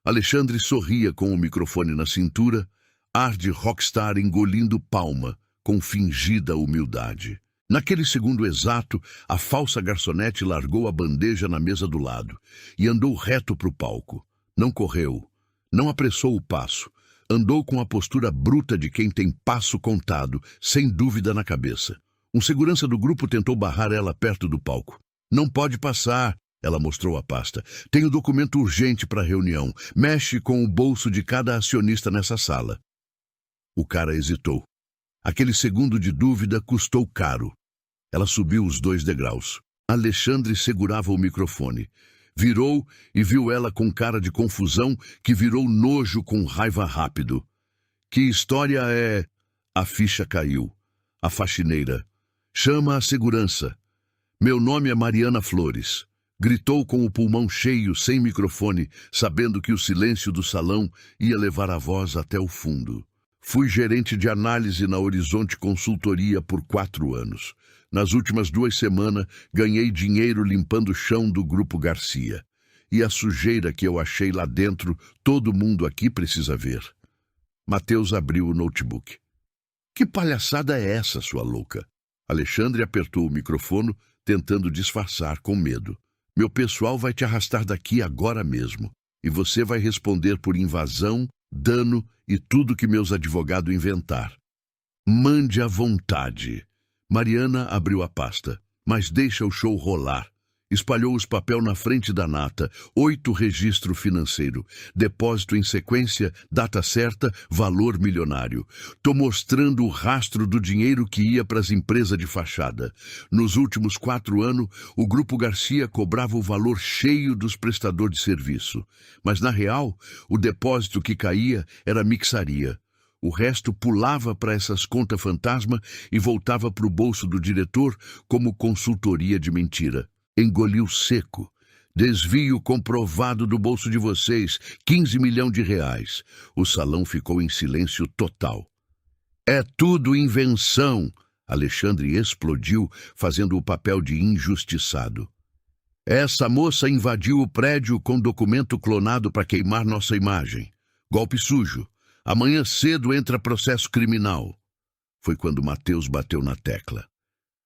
Alexandre sorria com o microfone na cintura, ar de rockstar engolindo palma, com fingida humildade. Naquele segundo exato, a falsa garçonete largou a bandeja na mesa do lado e andou reto para o palco. Não correu, não apressou o passo, andou com a postura bruta de quem tem passo contado, sem dúvida na cabeça. Um segurança do grupo tentou barrar ela perto do palco. Não pode passar, ela mostrou a pasta. Tenho documento urgente para a reunião. Mexe com o bolso de cada acionista nessa sala. O cara hesitou. Aquele segundo de dúvida custou caro. Ela subiu os 2 degraus. Alexandre segurava o microfone. Virou e viu ela com cara de confusão que virou nojo com raiva rápido. Que história é? A ficha caiu. A faxineira. Chama a segurança. Meu nome é Mariana Flores. Gritou com o pulmão cheio, sem microfone, sabendo que o silêncio do salão ia levar a voz até o fundo. Fui gerente de análise na Horizonte Consultoria por 4 anos. Nas últimas 2 semanas, ganhei dinheiro limpando o chão do Grupo Garcia. E a sujeira que eu achei lá dentro, todo mundo aqui precisa ver. Mateus abriu o notebook. Que palhaçada é essa, sua louca? Alexandre apertou o microfone, tentando disfarçar com medo. Meu pessoal vai te arrastar daqui agora mesmo. E você vai responder por invasão, dano e tudo que meus advogados inventar. Mande à vontade. Mariana abriu a pasta, mas deixa o show rolar. Espalhou os papéis na frente da Nata. 8 registro financeiro. Depósito em sequência, data certa, valor milionário. Tô mostrando o rastro do dinheiro que ia para as empresas de fachada. Nos últimos 4 anos, o Grupo Garcia cobrava o valor cheio dos prestadores de serviço. Mas, na real, o depósito que caía era mixaria. O resto pulava para essas contas fantasma e voltava para o bolso do diretor como consultoria de mentira. Engoliu seco. Desvio comprovado do bolso de vocês, 15 milhões de reais. O salão ficou em silêncio total. É tudo invenção. Alexandre explodiu, fazendo o papel de injustiçado. Essa moça invadiu o prédio com documento clonado para queimar nossa imagem. Golpe sujo. Amanhã cedo entra processo criminal. Foi quando Mateus bateu na tecla.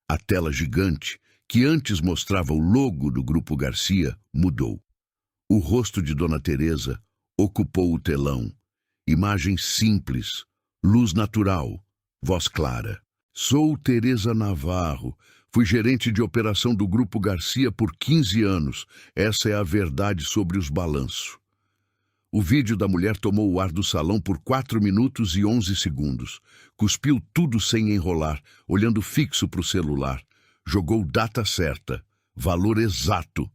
A tela gigante, que antes mostrava o logo do Grupo Garcia, mudou. O rosto de Dona Teresa ocupou o telão. Imagem simples, luz natural, voz clara. Sou Teresa Navarro. Fui gerente de operação do Grupo Garcia por 15 anos. Essa é a verdade sobre os balanços. O vídeo da mulher tomou o ar do salão por 4 minutos e 11 segundos. Cuspiu tudo sem enrolar, olhando fixo para o celular. Jogou data certa, valor exato.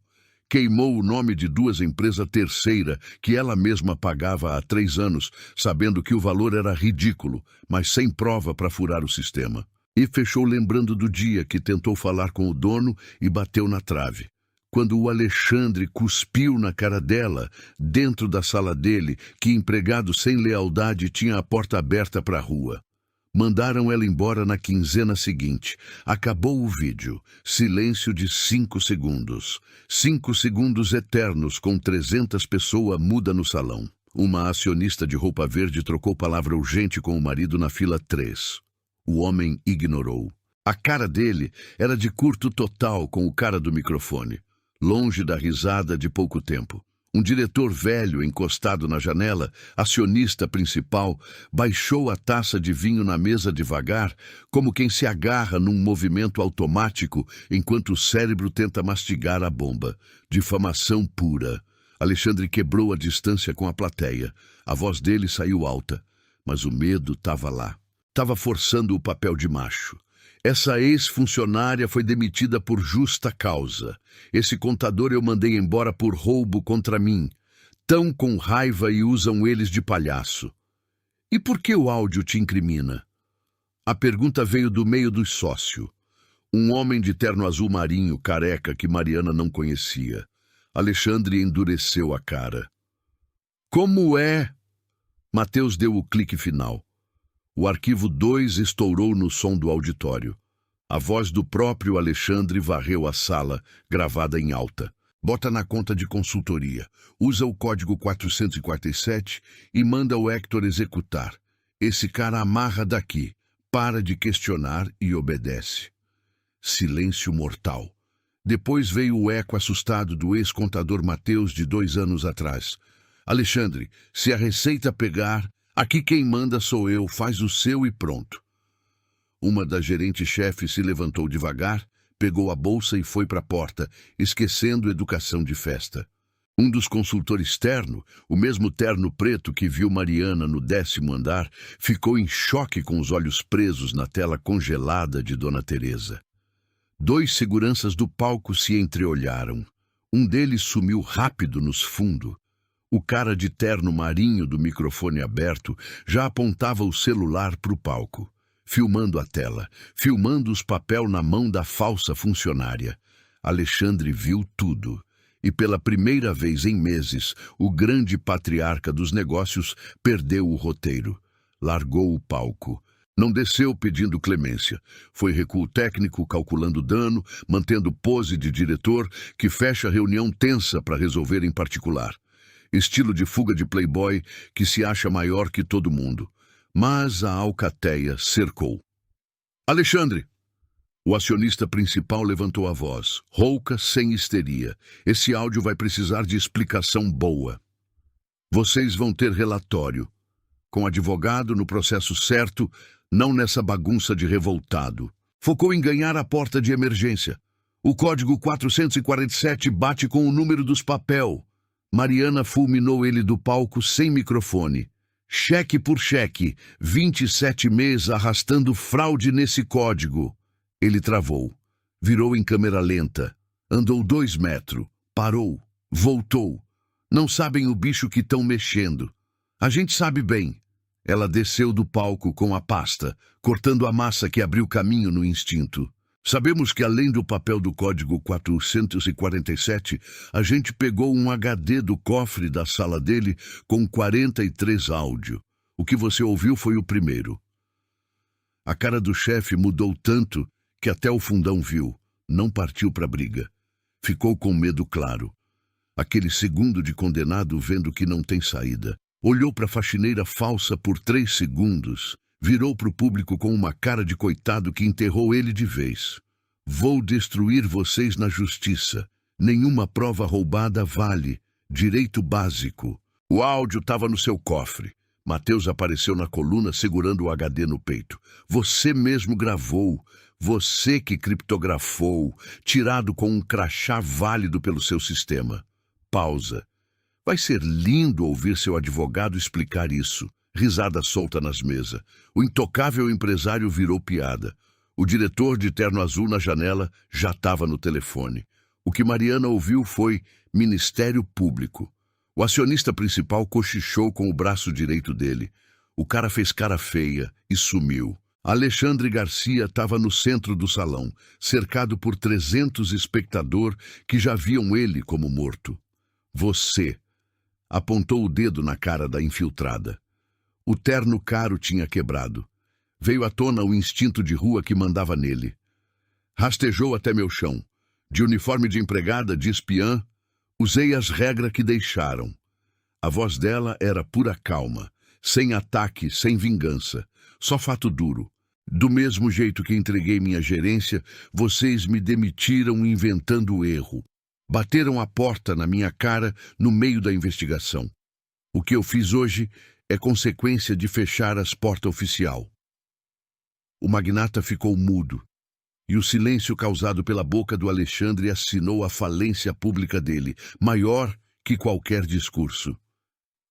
Queimou o nome de 2 empresas terceira que ela mesma pagava há 3 anos, sabendo que o valor era ridículo, mas sem prova para furar o sistema. E fechou lembrando do dia que tentou falar com o dono e bateu na trave. Quando o Alexandre cuspiu na cara dela, dentro da sala dele, que empregado sem lealdade tinha a porta aberta para a rua. Mandaram ela embora na quinzena seguinte. Acabou o vídeo. Silêncio de 5 segundos. 5 segundos eternos com 300 pessoas muda no salão. Uma acionista de roupa verde trocou palavra urgente com o marido na fila 3. O homem ignorou. A cara dele era de curto total com o cara do microfone. Longe da risada de pouco tempo. Um diretor velho encostado na janela, acionista principal, baixou a taça de vinho na mesa devagar, como quem se agarra num movimento automático enquanto o cérebro tenta mastigar a bomba. Difamação pura. Alexandre quebrou a distância com a plateia. A voz dele saiu alta, mas o medo estava lá. Estava forçando o papel de macho. Essa ex-funcionária foi demitida por justa causa. Esse contador eu mandei embora por roubo contra mim. Tão com raiva e usam eles de palhaço. E por que o áudio te incrimina? A pergunta veio do meio dos sócios. Um homem de terno azul marinho, careca, que Mariana não conhecia. Alexandre endureceu a cara. Como é? Mateus deu o clique final. O arquivo 2 estourou no som do auditório. A voz do próprio Alexandre varreu a sala, gravada em alta. Bota na conta de consultoria. Usa o código 447 e manda o Hector executar. Esse cara amarra daqui. Para de questionar e obedece. Silêncio mortal. Depois veio o eco assustado do ex-contador Mateus de 2 anos atrás. Alexandre, se a receita pegar... Aqui quem manda sou eu, faz o seu e pronto. Uma das gerentes-chefes se levantou devagar, pegou a bolsa e foi para a porta, esquecendo educação de festa. Um dos consultores terno, o mesmo terno preto que viu Mariana no 10º andar, ficou em choque com os olhos presos na tela congelada de Dona Teresa. 2 seguranças do palco se entreolharam. Um deles sumiu rápido nos fundos. O cara de terno marinho do microfone aberto já apontava o celular para o palco, filmando a tela, filmando os papéis na mão da falsa funcionária. Alexandre viu tudo. E pela primeira vez em meses, o grande patriarca dos negócios perdeu o roteiro. Largou o palco. Não desceu pedindo clemência. Foi recuo técnico, calculando dano, mantendo pose de diretor que fecha a reunião tensa para resolver em particular. Estilo de fuga de playboy que se acha maior que todo mundo. Mas a alcateia cercou. Alexandre! O acionista principal levantou a voz, rouca, sem histeria. Esse áudio vai precisar de explicação boa. Vocês vão ter relatório. Com advogado no processo certo, não nessa bagunça de revoltado. Focou em ganhar a porta de emergência. O código 447 bate com o número dos papel. Mariana fulminou ele do palco sem microfone. Cheque por cheque, 27 meses arrastando fraude nesse código. Ele travou. Virou em câmera lenta. Andou 2 metros. Parou. Voltou. Não sabem o bicho que estão mexendo. A gente sabe bem. Ela desceu do palco com a pasta, cortando a massa que abriu caminho no instinto. Sabemos que, além do papel do código 447, a gente pegou um HD do cofre da sala dele com 43 áudios. O que você ouviu foi o primeiro. A cara do chefe mudou tanto que até o fundão viu. Não partiu para briga. Ficou com medo claro. Aquele segundo de condenado vendo que não tem saída. Olhou para a faxineira falsa por 3 segundos. Virou para o público com uma cara de coitado que enterrou ele de vez. Vou destruir vocês na justiça. Nenhuma prova roubada vale. Direito básico. O áudio estava no seu cofre. Mateus apareceu na coluna segurando o HD no peito. Você mesmo gravou. Você que criptografou. Tirado com um crachá válido pelo seu sistema. Pausa. Vai ser lindo ouvir seu advogado explicar isso. Risada solta nas mesas. O intocável empresário virou piada. O diretor de terno azul na janela já estava no telefone. O que Mariana ouviu foi Ministério Público. O acionista principal cochichou com o braço direito dele. O cara fez cara feia e sumiu. Alexandre Garcia estava no centro do salão, cercado por 300 espectadores que já viam ele como morto. Você, apontou o dedo na cara da infiltrada. O terno caro tinha quebrado. Veio à tona o instinto de rua que mandava nele. Rastejou até meu chão. De uniforme de empregada, de espiã, usei as regras que deixaram. A voz dela era pura calma, sem ataque, sem vingança, só fato duro. Do mesmo jeito que entreguei minha gerência, vocês me demitiram inventando erro. Bateram a porta na minha cara no meio da investigação. O que eu fiz hoje é consequência de fechar as portas oficial. O magnata ficou mudo, e o silêncio causado pela boca do Alexandre assinou a falência pública dele, maior que qualquer discurso.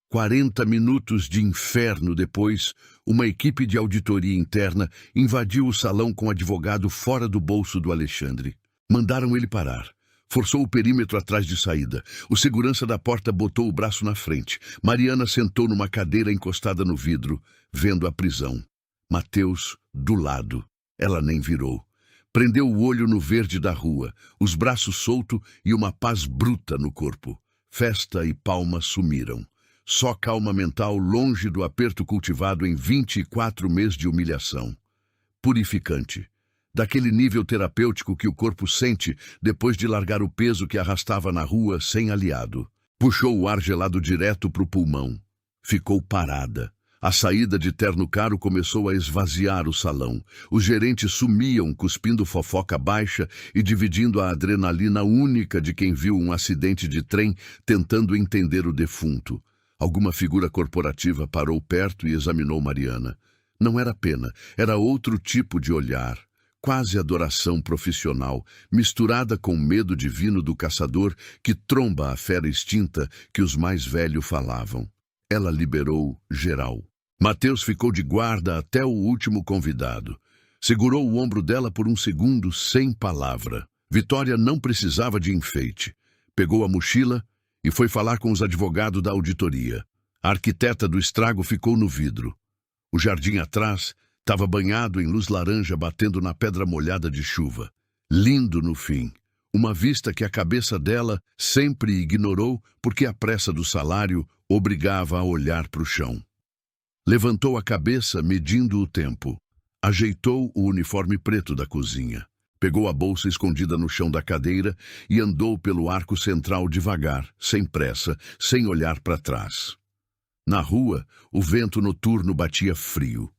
40 minutos de inferno depois, uma equipe de auditoria interna invadiu o salão com o advogado fora do bolso do Alexandre. Mandaram ele parar. Forçou o perímetro atrás de saída. O segurança da porta botou o braço na frente. Mariana sentou numa cadeira encostada no vidro, vendo a prisão. Mateus, do lado. Ela nem virou. Prendeu o olho no verde da rua, os braços soltos e uma paz bruta no corpo. Festa e palmas sumiram. Só calma mental longe do aperto cultivado em 24 meses de humilhação. Purificante. Daquele nível terapêutico que o corpo sente depois de largar o peso que arrastava na rua sem aliado. Puxou o ar gelado direto para o pulmão. Ficou parada. A saída de terno caro começou a esvaziar o salão. Os gerentes sumiam, cuspindo fofoca baixa e dividindo a adrenalina única de quem viu um acidente de trem tentando entender o defunto. Alguma figura corporativa parou perto e examinou Mariana. Não era pena, era outro tipo de olhar. Quase adoração profissional, misturada com medo divino do caçador que tromba a fera extinta que os mais velhos falavam. Ela liberou geral. Mateus ficou de guarda até o último convidado. Segurou o ombro dela por um segundo, sem palavra. Vitória não precisava de enfeite. Pegou a mochila e foi falar com os advogados da auditoria. A arquiteta do estrago ficou no vidro. O jardim atrás estava banhado em luz laranja batendo na pedra molhada de chuva. Lindo no fim. Uma vista que a cabeça dela sempre ignorou porque a pressa do salário obrigava a olhar para o chão. Levantou a cabeça medindo o tempo. Ajeitou o uniforme preto da cozinha. Pegou a bolsa escondida no chão da cadeira e andou pelo arco central devagar, sem pressa, sem olhar para trás. Na rua, o vento noturno batia frio.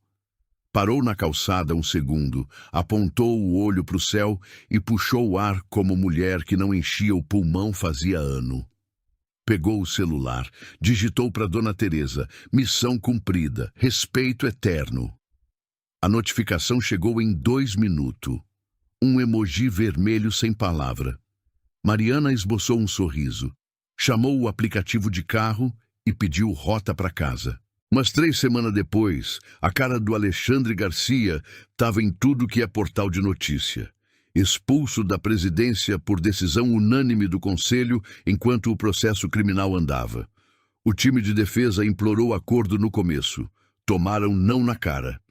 Parou na calçada um segundo, apontou o olho para o céu e puxou o ar como mulher que não enchia o pulmão fazia ano. Pegou o celular, digitou para Dona Teresa, missão cumprida, respeito eterno. A notificação chegou em 2 minutos. Um emoji vermelho sem palavra. Mariana esboçou um sorriso. Chamou o aplicativo de carro e pediu rota para casa. Umas 3 semanas depois, a cara do Alexandre Garcia estava em tudo que é portal de notícia. Expulso da presidência por decisão unânime do Conselho enquanto o processo criminal andava. O time de defesa implorou acordo no começo. Tomaram não na cara.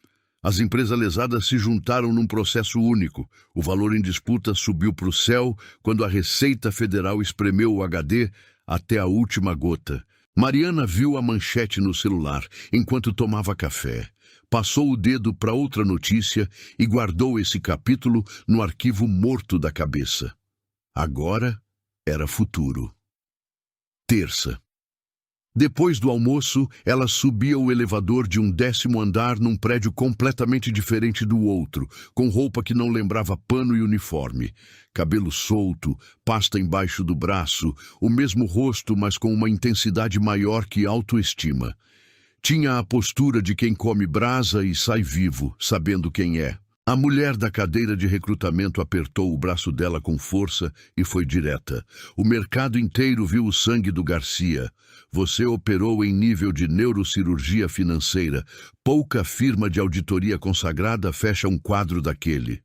As empresas lesadas se juntaram num processo único. O valor em disputa subiu para o céu quando a Receita Federal espremeu o HD até a última gota. Mariana viu a manchete no celular enquanto tomava café. Passou o dedo para outra notícia e guardou esse capítulo no arquivo morto da cabeça. Agora era futuro. Terça. Depois do almoço, ela subia o elevador de um 10º andar num prédio completamente diferente do outro, com roupa que não lembrava pano e uniforme. Cabelo solto, pasta embaixo do braço, o mesmo rosto, mas com uma intensidade maior que autoestima. Tinha a postura de quem come brasa e sai vivo, sabendo quem é. A mulher da cadeira de recrutamento apertou o braço dela com força e foi direta. O mercado inteiro viu o sangue do Garcia. Você operou em nível de neurocirurgia financeira. Pouca firma de auditoria consagrada fecha um quadro daquele.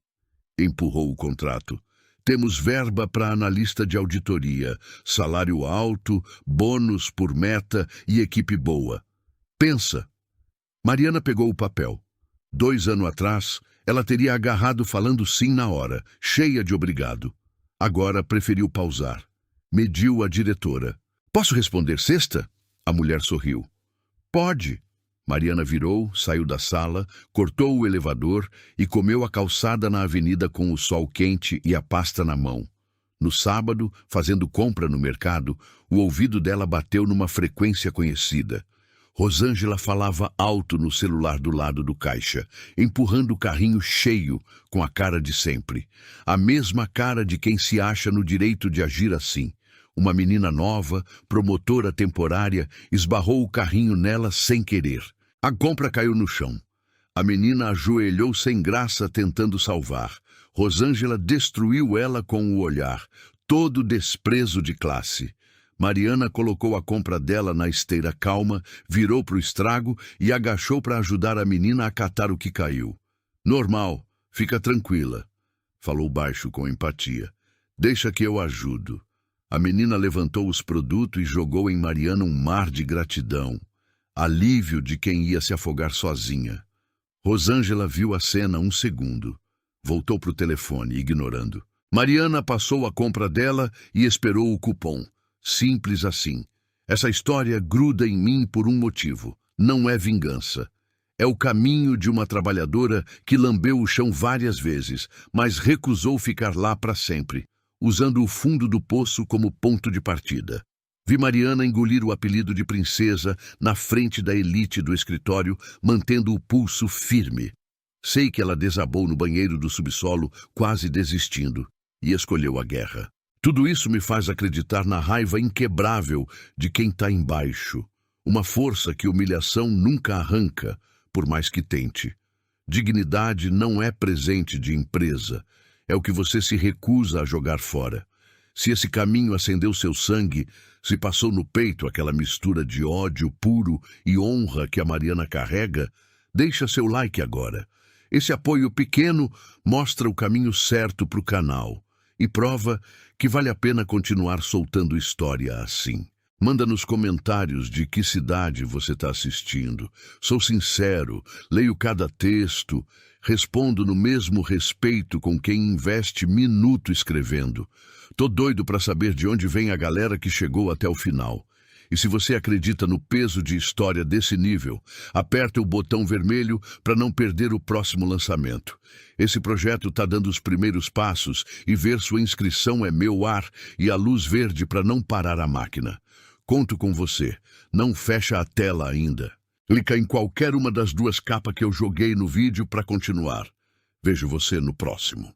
Empurrou o contrato. Temos verba para analista de auditoria, salário alto, bônus por meta e equipe boa. Pensa. Mariana pegou o papel. 2 anos atrás, ela teria agarrado falando sim na hora, cheia de obrigado. Agora preferiu pausar. Mediu a diretora. Posso responder sexta? A mulher sorriu. Pode. Mariana virou, saiu da sala, cortou o elevador e comeu a calçada na avenida com o sol quente e a pasta na mão. No sábado, fazendo compra no mercado, o ouvido dela bateu numa frequência conhecida. Rosângela falava alto no celular do lado do caixa, empurrando o carrinho cheio, com a cara de sempre. A mesma cara de quem se acha no direito de agir assim. Uma menina nova, promotora temporária, esbarrou o carrinho nela sem querer. A compra caiu no chão. A menina ajoelhou sem graça tentando salvar. Rosângela destruiu ela com o olhar, todo desprezo de classe. Mariana colocou a compra dela na esteira calma, virou para o estrago e agachou para ajudar a menina a catar o que caiu. Normal, fica tranquila, falou baixo com empatia. Deixa que eu ajudo. A menina levantou os produtos e jogou em Mariana um mar de gratidão. Alívio de quem ia se afogar sozinha. Rosângela viu a cena um segundo. Voltou para o telefone, ignorando. Mariana passou a compra dela e esperou o cupom. Simples assim. Essa história gruda em mim por um motivo. Não é vingança. É o caminho de uma trabalhadora que lambeu o chão várias vezes, mas recusou ficar lá para sempre, usando o fundo do poço como ponto de partida. Vi Mariana engolir o apelido de princesa na frente da elite do escritório, mantendo o pulso firme. Sei que ela desabou no banheiro do subsolo, quase desistindo, e escolheu a guerra. Tudo isso me faz acreditar na raiva inquebrável de quem está embaixo. Uma força que humilhação nunca arranca, por mais que tente. Dignidade não é presente de empresa. É o que você se recusa a jogar fora. Se esse caminho acendeu seu sangue, se passou no peito aquela mistura de ódio puro e honra que a Mariana carrega, deixa seu like agora. Esse apoio pequeno mostra o caminho certo para o canal e prova que vale a pena continuar soltando história assim. Manda nos comentários de que cidade você está assistindo. Sou sincero, leio cada texto, respondo no mesmo respeito com quem investe minuto escrevendo. Tô doido para saber de onde vem a galera que chegou até o final. E se você acredita no peso de história desse nível, aperta o botão vermelho para não perder o próximo lançamento. Esse projeto está dando os primeiros passos e ver sua inscrição é meu ar e a luz verde para não parar a máquina. Conto com você. Não fecha a tela ainda. Clica em qualquer uma das 2 capas que eu joguei no vídeo para continuar. Vejo você no próximo.